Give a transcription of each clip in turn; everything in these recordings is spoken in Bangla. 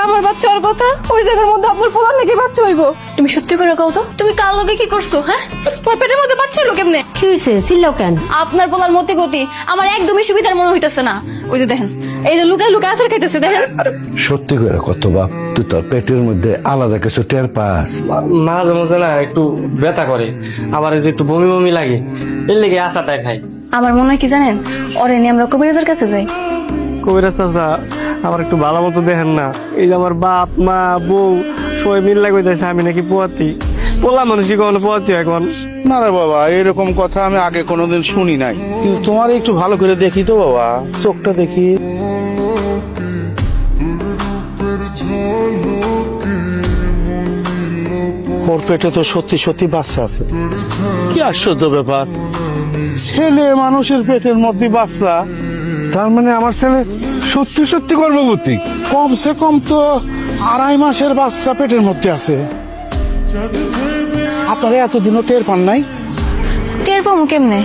আমার বাচ্চা হওয়ার কথা, ওই জায়গার মধ্যে আব্বুর পোলার নাকি বাচ্চা হইব। তুমি সত্যি করে কও তো, তুমি কার লগে কি করছো? হ্যাঁ, তোমার পেটের মধ্যে বাচ্চা হলো কেমনে? কি হয়েছে? চিল্লাও কেন? আপনার পোলার মতি গতি আমার একদমই সুবিধার মনে হইতেছে না। ওই যে দেখেন, এই যে লুকায় লুকায় আসার খাইতেছে, দেখেন। সত্যি করে কত বাপ, তুই তোর পেটের মধ্যে আলাদা কিছু টের পাস? মাঝে মাঝে না একটু ব্যথা করে, আবার এই যে একটু বমি বমি লাগে, এর লেগে আশাটাই খাই। আমার মনে হয় কি জানেন, ওরে নিয়ে আমরা কবিরাজের কাছে যাই। কবিরাজ চাচা আমার একটু ভালো মতো দেখেন না, এই যে আমার বাপ মা বউ সবাই মিল্লা কইতেছে আমি নাকি পোয়াতি, পোলা মানুষই কখনো পোয়াতি এখন। না রে বাবা, এরকম কথা আমি আগে কোনোদিন শুনি নাই, কিন্তু তোমার একটু ভালো করে দেখি তো বাবা, চোখটা দেখি। ওর পেটে তো সত্যি সত্যি বাচ্চা আছে। কি আশ্চর্য ব্যাপার, ছেলে মানুষের পেটের মধ্যে বাচ্চা, তার মানে আমার ছেলে সত্যি সত্যি গর্ভবতী। কমসে কম তো 2.5 মাসের বাচ্চা পেটের মধ্যে আছে। আপনারা এতদিনও টের পান নাই? টের পাবো কেমনে?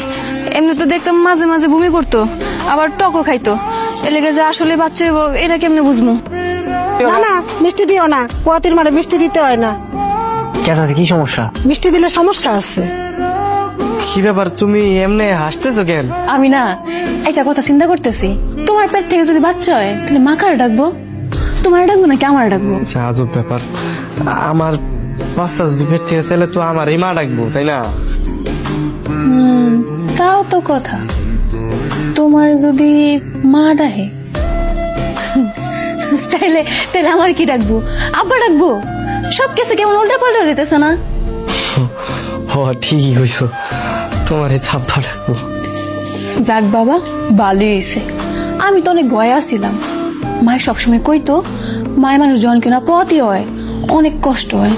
এমনি তো দেখতাম মাঝে মাঝে বমি করতো, আবার টকও খাইতো। এলাকা যে আসলে বাচ্চা হইব এটা কেমনে বুঝবো? না না, মিষ্টি দিও না, পোয়াতির মানে মিষ্টি দিতে হয় না। কেন, কি সমস্যা? মিষ্টি দিলে সমস্যা আছে। কি ব্যাপার, তুমি এমনি হাসতেছো কেন? আমি না একটা কথা চিন্তা করতেছি, তোমার পেট থেকে যদি বাচ্চা হয় তাহলে মা কার ডাকবো? তোমার ডাকবো নাকি আমার ডাকবো? আচ্ছা, আজব ব্যাপার, আমার বাচ্চা যদি পেট থেকে তাহলে তো আমার এই মা ডাকবো, তাই না? তাও তো কথা, তোমার যদি মা ডাকে তাইলে তাহলে আমার কি ডাকবো? আব্বা ডাকবো? সব কিছু কেমন উল্টা পাল্টা হয়ে যেতেছে না? ও ঠিকই কইছো, তোমার এই ছাপ্পা ডাকবো। যাক বাবা, ভালোই হয়েছে। আমি তো অনেক ভয় আসছিলাম। মায় সবসময় কইতো মায় মানুষ জন কিনা পথই হয়, অনেক কষ্ট হয়।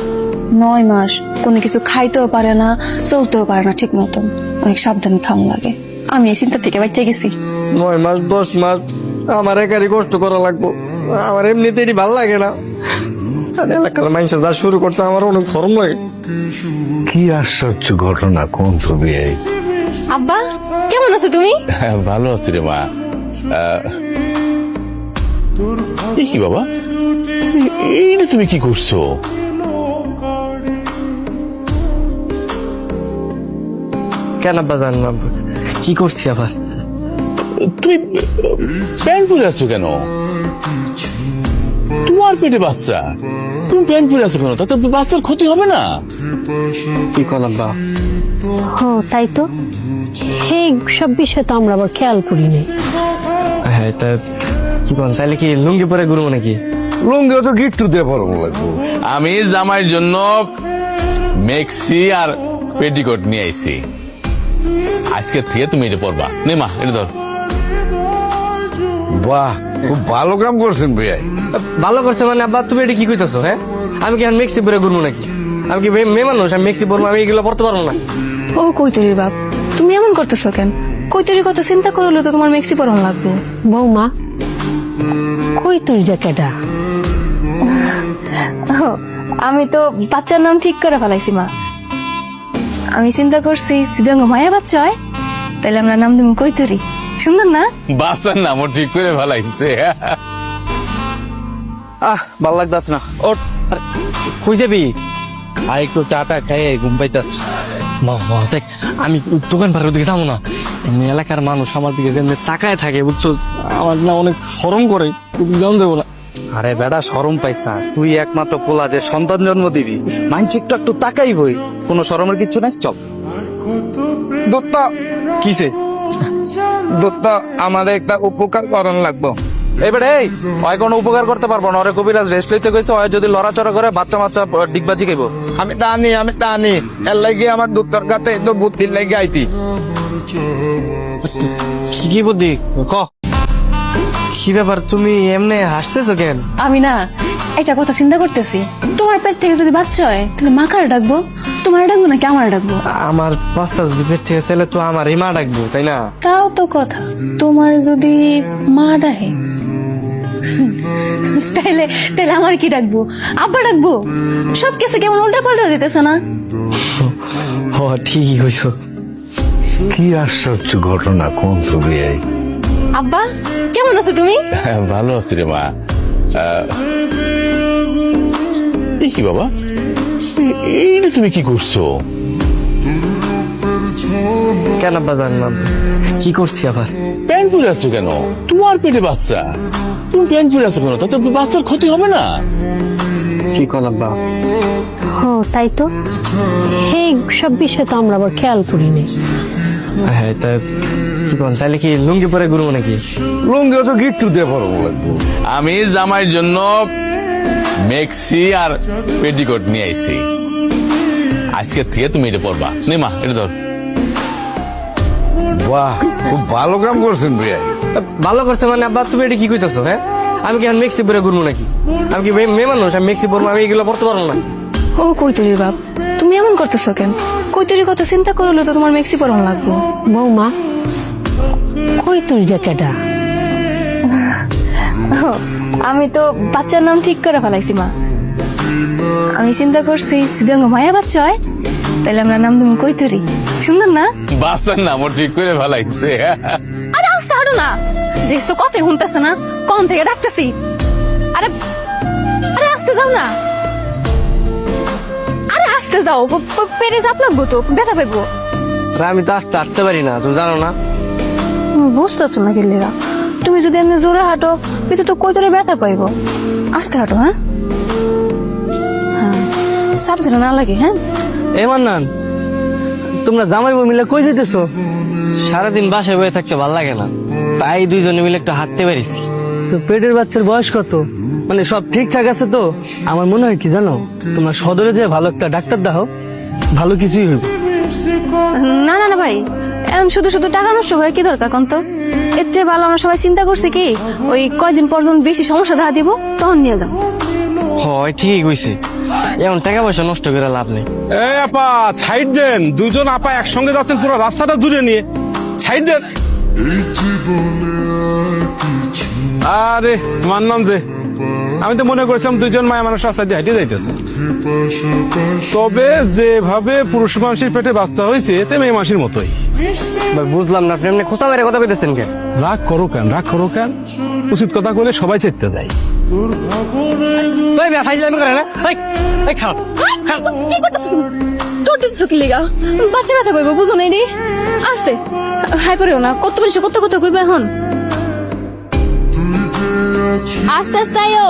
9 মাস কোনো কিছু খাইতেও পারে না, চলতেও পারে না ঠিক মতন, অনেক সাবধানে থাম লাগে। আমি এই চিন্তা থেকে বাচ্চা গেছি। 9 মাস 10 মাস আমার একারই কষ্ট করা লাগবো, আমার এমনিতেই ভাল লাগে না। আর এলাকার মানুষ যা শুরু করছে আমার অনেক শরম লাগে। কি আশ্চর্য ঘটনা, কোন ছবি? আব্বা কেমন আছো তুমি? ভালো আছি রে মা। এ কি বাবা, এইটা তুমি কি করছো? কেন আব্বা জান, কি করছি আবার? তুমি প্যান্ট পরে আছো কেন? তোমার পেটে বাচ্চা, তুমি প্যান্ট পরে আছো কেন? তাতে বাচ্চার ক্ষতি হবে না? কি কর আব্বা? ও তাই তো, এই সব বিষয় তো আমরা আবার খেয়াল করিনি। হ্যাঁ, তা কি কর, তাহলে কি লুঙ্গি পরে ঘুরবো নাকি? লুঙ্গি তো গিট্টু দিয়ে পরানো লাগবো। আমি জামাইয়ের জন্য মেক্সি আর পেটিকোট নিয়ে আইছি, আজকে থেকে তুমি এটা পরবা। নে মা, এটা ধর। বাহ, খুব ভালো কাম করছেন ভাই। ভালো করছে মানে আব্বা, তুমি এটা কি কইতেছো? হ্যাঁ, আমি কি মেক্সি পরে ঘুরবো নাকি? আমি কি মেয়ে মানুষ, আমি মেক্সি পরবো? আমি এগুলো পড়তে পারবো না। ও কৈতরীর বাপ, তুমি এমন করতেছো কেন? কৈতরীর কথা চিন্তা করলে তো তোমার মেক্সি পরন লাগবো। বৌমা, কই তুই কেটা? আমি তো বাচ্চার নাম ঠিক করে ফেলাইছি মা। আমি চিন্তা করছি যদি মায়া বাচ্চা হয় তাহলে আমরা নাম দিব কৈতরী। সুন্দর না? বাচ্চার নামও ঠিক করে ভালাইছে। ভাল লাগতাছে না, ওর কই যাবি? আর একটু চাটা খাই ঘুম পাইতাছে। মা দেখ, আমি দোকান পাড়ার দিকে যাবো না, এমনি এলাকার মানুষ আমার দিকে যেমনি তাকায় থাকে বুঝছো, আমার না অনেক শরম করে, যাও যাবো না। আরে বেটা, শরম পাইছ না? তুই একমাত্র পোলা, যে সন্তান জন্ম দিবি, মাইন্স একটু একটু তাকাই বই, কোনো শরমের কিচ্ছু নাই। চল দত্তা, কিসে? দত্তা আমাদের একটা উপকার করণ লাগবো। এবারে এই ওই কোনো উপকার করতে পারবো না, ওরে কবিরাজ রেস্ট লইতে কইছে, ওই যদি লড়াচড়া করে বাচ্চা বাচ্চা ডিগবাজি খাইবো। আমি টানি এর লাগে আমার দত্তর কাছে তো বুদ্ধির লাগে আইতি। কি বুদ্ধি ক? কি ব্যাপার, তুমি এমনি হাসতেছো কেন? আমি না একটা কথা চিন্তা করতেছি, তোমার পেট থেকে যদি বাচ্চা হয় তাহলে মা কার ডাকবো? তোমার ডাকবো নাকি আমার ডাকবো? আমার বাচ্চা যদি পেট থেকে তাহলে তো আমার এই মা ডাকবো, তাই না? তাও তো কথা, তোমার যদি মা ডাকে তাহলে তাহলে আমার কি ডাকবো? আব্বা ডাকবো? সব কিছু কেমন উল্টা পাল্টা হয়ে যেতেছে না? ও ঠিকই কইছো। কি আশ্চর্য ঘটনা, কোন ছবি? আব্বা কেমন আছো তুমি? ভালো আছি রে মা। দেখি বাবা, এইটা তুমি কি করছো? কেন আব্বা জানলাম কি করছি আবার? প্যান্ট পরে আছো কেন? তোমার পেটে বাচ্চা, তুমি প্যান্ট পরে আছো কেন? তাতে বাচ্চার ক্ষতি হবে না? কি কর আব্বা? হো তাই তো, সেই সব বিষয়ে তো আমরা আবার খেয়াল করি নাই। হ্যাঁ, তা কি কর, তাহলে কি লুঙ্গি পরে ঘুরবো নাকি? লুঙ্গি তো গিট্টু দিয়ে পরব লাগবো। আমি জামাইয়ের জন্য মেক্সি আর পেটিকোট নিয়ে আইছি। আজকে থেকে তুমি এটা পরবা। নে মা, এটা ধর। বাহ, খুব ভালো কাম করছেন ভাইয়া। ভালো করছে মানে আব্বা, তুমি এটা কি কইতেছো? হ্যাঁ, আমি কি এখন মেক্সি পরে ঘুরবো নাকি? আমি কি মেয়ে মানুষ? আমি মেক্সি পরবো? আমি এগুলো পরতে পারবো না। ও কৈতরির বাপ, তুমি এমন করতেছো কেন? কৈতরির কথা চিন্তা করলে তো তোমার মেক্সি পরন লাগবো। বৌমা, কই তুই কেটা? আমি তো বাচ্চার নাম ঠিক করে ফেলাইছি মা। আমি চিন্তা করছি যদি আমার মায়া বাচ্চা হয় তাহলে আমরা নাম দেবো কৈতরি। সুন্দর না? বাচ্চার নামও ঠিক করে ভালাইছে। আরে আস্তে হাঁটো না, দেখ তো কথাই শুনতেছে না, কখন থেকে ডাকতেছি। আরে আরে আস্তে যাও না, আরে আস্তে যাও, পেরে চাপ লাগবো তো, ব্যথা পাইবো। আর আমি তো আস্তে হাঁটতে পারি না, তুমি জানো না? বুঝতেছো না কিল্লিরা, তুমি যদি এমনি জোরে হাঁটো কিন্তু তো কৈতরে ব্যথা পাইবো। আস্তে হাঁটো। হ্যাঁ হ্যাঁ, চাপ যেন না লাগে। হ্যাঁ এ মান্নান, তোমরা জামাই বউ মিলে কই যেতেছো? সারাদিন বাসায় বয়ে থাকতে ভালো লাগে না, তাই দুইজনে মিলে একটু হাঁটতে পারিস। তো পেটের বাচ্চার বয়স কত? মানে সব ঠিকঠাক আছে তো? আমার মনে হয় কি জানো, তোমরা সদরে যে ভালো একটা ডাক্তার দাও, ভালো কিছুই হইব। না না না ভাই, এখন শুধু শুধু টাকা নষ্ট করে কি দরকার কোন? তো এর চেয়ে ভালো আমরা সবাই চিন্তা করছি কি ওই কয়দিন পর যখন বেশি সমস্যা দেখা দিব তখন নিয়ে যাও। হয়, ঠিকই কইছে, এখন টাকা পয়সা নষ্ট করে লাভ নেই। এই আপা, সাইড দেন। দুজন আপা একসঙ্গে যাচ্ছেন পুরো রাস্তাটা জুড়ে নিয়ে, সাইড দেন। আরে মানলাম যে, আমি তো মনে করছিলাম দুইজন মায়া মানুষ রাস্তা দিয়ে হেঁটে যাইতেছে। তবে যেভাবে পুরুষ মানুষের পেটে বাচ্চা হয়েছে তে মেয়ে মানুষের মতোই। ভাই, বুঝলাম না, আপনি এমনি খোঁচা মেরে কথা কইতেছেন কেন? রাগ করো কেন, রাগ করো কেন? উচিত কথা বলে সবাই চেতে দেয়। কি করতেছো তুমি? তোর দিচ্ছ কি লিগা? বাচ্চা ব্যথা পাইবো, বুঝো নাই রে? আস্তে হাই করিও না, কত বেশি কত কথা কইবে এখন। আস্তে আস্তে আইও,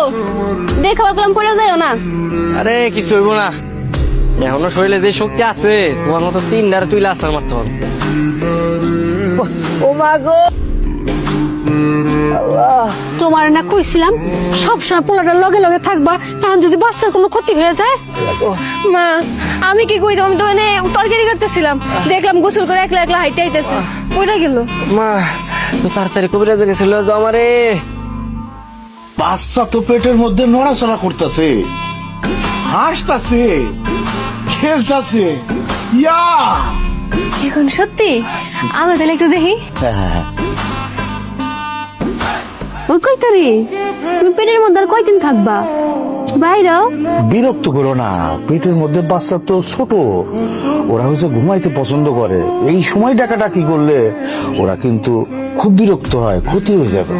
দেখাবার কালাম করে যাইও না। আরে কিছু হইব না, এখনো শরীরে যে শক্তি আছে তোমার মতো 3 তুই লাস্টার মারতে পারো। ও মা গো, তোমার না কইছিলাম সবসময় পোলাটার লগে লগে থাকবা, এখন যদি বাচ্চার কোনো ক্ষতি হয়ে যায়। মা, আমি কি কইতাম? আমি তো এনে তরকারি করতেছিলাম, দেখলাম গোসল করে একলা একলা হাইটে আইতেছে, কইরা গেল। মা তো তাড়াতাড়ি কবিরাজে গেছিল তো আমারে। বাচ্চা তো পেটের মধ্যে নড়াচড়া করতেছে, হাসতেছে, খেলতেছে। ইয়া, এখন সত্যি? আমি তাহলে একটু দেখি। ওই কৈতরি, তুমি পেটের মধ্যে আর কয়দিন থাকবা? বাইরেও বিরক্ত করো না, পেটের মধ্যে বাচ্চা তো ছোট, ওরা হচ্ছে ঘুমাইতে পছন্দ করে। এই সময় ডাকাডাকি করলে ওরা কিন্তু খুব বিরক্ত হয়, ক্ষতি হয়ে যাবে।